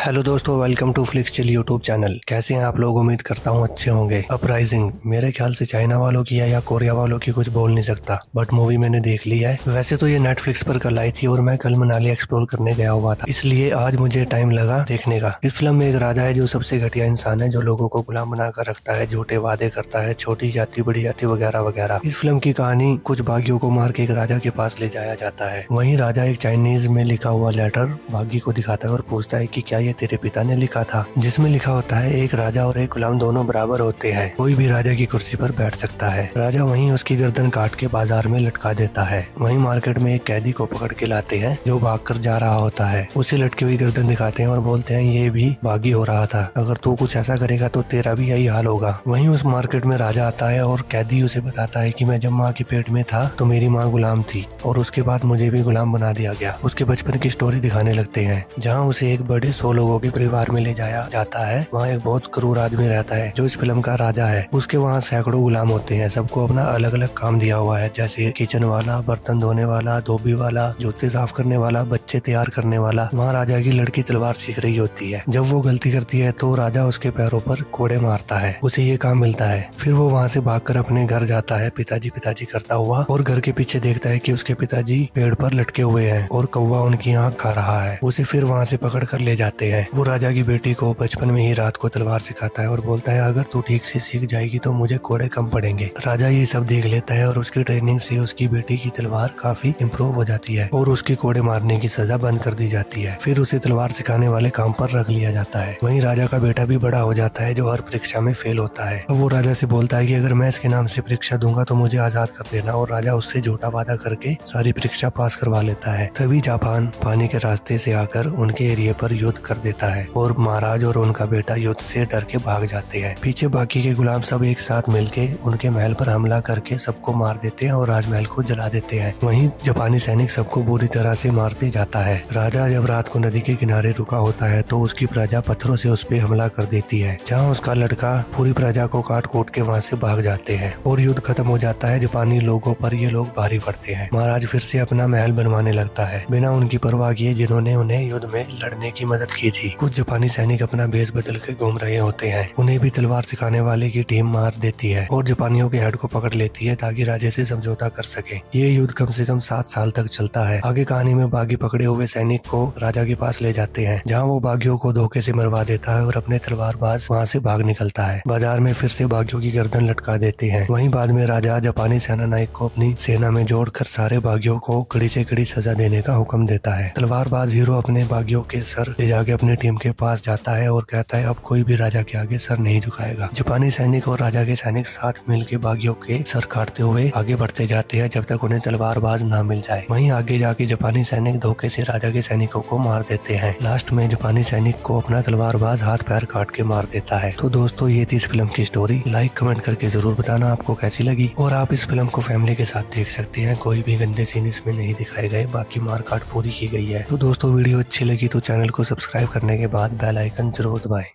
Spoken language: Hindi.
हेलो दोस्तों, welcome to Flix Chill YouTube channel. कैसे हैं आप लोग? उम्मीद करता हूँ अच्छे होंगे। अपराइजिंग मेरे ख्याल से चाइना वालों की है या कोरिया वालों की, कुछ बोल नहीं सकता, बट मूवी मैंने देख ली है। वैसे तो ये नेटफ्लिक्स पर कल आई थी और मैं कल मनाली एक्सप्लोर करने गया हुआ था, इसलिए आज मुझे टाइम लगा देखने का। इस फिल्म में एक राजा है जो सबसे घटिया इंसान है, जो लोगों को गुलाम बनाकर रखता है, झूठे वादे करता है, छोटी जाति बड़ी जाति वगैरह वगैरह। इस फिल्म की कहानी कुछ बागियों को मार के एक राजा के पास ले जाया जाता है। वहीं राजा एक चाइनीज में लिखा हुआ लेटर बागी को दिखाता है और पूछता है कि क्या ये तेरे पिता ने लिखा था, जिसमें लिखा होता है एक राजा और एक गुलाम दोनों बराबर होते हैं, कोई भी राजा की कुर्सी पर बैठ सकता है। राजा वहीं उसकी गर्दन काट के बाजार में लटका देता है। वहीं मार्केट में एक कैदी को पकड़ के लाते हैं जो भागकर जा रहा होता है। उसे लटकी हुई गर्दन दिखाते हैं और बोलते हैं ये भी बागी हो रहा था, अगर तू कुछ ऐसा करेगा तो तेरा भी यही हाल होगा। वहीं उस मार्केट में राजा आता है और कैदी उसे बताता है कि मैं जब माँ के पेट में था तो मेरी माँ गुलाम थी और उसके बाद मुझे भी गुलाम बना दिया गया। उसके बचपन की स्टोरी दिखाने लगते हैं, जहाँ उसे एक बड़े 100 लोगों के परिवार में ले जाया जाता है। वहाँ एक बहुत क्रूर आदमी रहता है जो इस फिल्म का राजा है। उसके वहाँ सैकड़ों गुलाम होते हैं, सबको अपना अलग अलग काम दिया हुआ है, जैसे किचन वाला, बर्तन धोने वाला, धोबी वाला, जूते साफ करने वाला, बच्चे तैयार करने वाला। वहाँ राजा की लड़की तलवार सीख रही होती है। जब वो गलती करती है तो राजा उसके पैरों पर कोड़े मारता है, उसे ये काम मिलता है। फिर वो वहाँ से भागकर अपने घर जाता है, पिताजी पिताजी करता हुआ, और घर के पीछे देखता है कि उसके पिताजी पेड़ पर लटके हुए हैं और कौवा उनकी आँख खा रहा है। उसे फिर वहाँ से पकड़ कर ले जाते हैं। वो राजा की बेटी को बचपन में ही रात को तलवार सिखाता है और बोलता है अगर तू ठीक से सीख जाएगी तो मुझे कोड़े कम पड़ेंगे। राजा ये सब देख लेता है और उसकी ट्रेनिंग से उसकी बेटी की तलवार काफी इम्प्रूव हो जाती है और उसके कोड़े मारने की सजा बंद कर दी जाती है। फिर उसे तलवार सिखाने वाले काम पर रख लिया जाता है। वहीं राजा का बेटा भी बड़ा हो जाता है जो हर परीक्षा में फेल होता है। वो राजा से बोलता है कि अगर मैं इसके नाम से परीक्षा दूंगा तो मुझे आजाद कर देना, और राजा उससे झूठा वादा करके सारी परीक्षा पास करवा लेता है। तभी जापान पानी के रास्ते से आकर उनके एरिया पर युद्ध कर देता है और महाराज और उनका बेटा युद्ध से डर के भाग जाते हैं। पीछे बाकी के गुलाम सब एक साथ मिलके उनके महल पर हमला करके सबको मार देते हैं और राजमहल को जला देते हैं। वहीं जापानी सैनिक सबको बुरी तरह से मारते जाता है। राजा जब रात को नदी के किनारे रुका होता है तो उसकी प्रजा पत्थरों से उस पर हमला कर देती है, जहाँ उसका लड़का पूरी प्रजा को काट कूट के वहाँ से भाग जाते हैं और युद्ध खत्म हो जाता है। जापानी लोगों पर ये लोग भारी पड़ते हैं। महाराज फिर से अपना महल बनवाने लगता है बिना उनकी परवाह किए जिन्होंने उन्हें युद्ध में लड़ने की मदद की थी। कुछ जापानी सैनिक अपना भेष बदल के घूम रहे होते हैं। उन्हें भी तलवार सिखाने वाले की टीम मार देती है और जापानियों के हेड को पकड़ लेती है ताकि राजे से समझौता कर सके। ये युद्ध कम से कम 7 साल तक चलता है। आगे कहानी में बागी पकड़े हुए सैनिक को राजा के पास ले जाते हैं, जहाँ वो बागियों को धोखे से मरवा देता है और अपने तलवारबाज वहाँ से भाग निकलता है। बाजार में फिर से बागियों की गर्दन लटका देते हैं। वहीं बाद में राजा जापानी सेना नायक को अपनी सेना में जोड़कर सारे बागियों को कड़ी से कड़ी सजा देने का हुक्म देता है। तलवारबाज हीरो अपने बागियों के सर ले जाके अपनी टीम के पास जाता है और कहता है अब कोई भी राजा के आगे सर नहीं झुकाएगा। जापानी सैनिक और राजा के सैनिक साथ मिलकर बागियों के सर काटते हुए आगे बढ़ते जाते हैं जब तक उन्हें तलवारबाज ना मिल जाए। वहीं आगे जाके जापानी सैनिक धोखे से राजा के सैनिकों को मार देते हैं। लास्ट में जापानी सैनिक को अपना तलवारबाज हाथ पैर काट के मार देता है। तो दोस्तों ये थी इस फिल्म की स्टोरी। लाइक कमेंट करके जरूर बताना आपको कैसी लगी, और आप इस फिल्म को फैमिली के साथ देख सकते हैं। कोई भी गंदे सीन इसमें नहीं दिखाए गए, बाकी मार काट पूरी की गई है। तो दोस्तों वीडियो अच्छी लगी तो चैनल को सब्सक्राइब करने के बाद बेल आइकन जरूर दबाएं।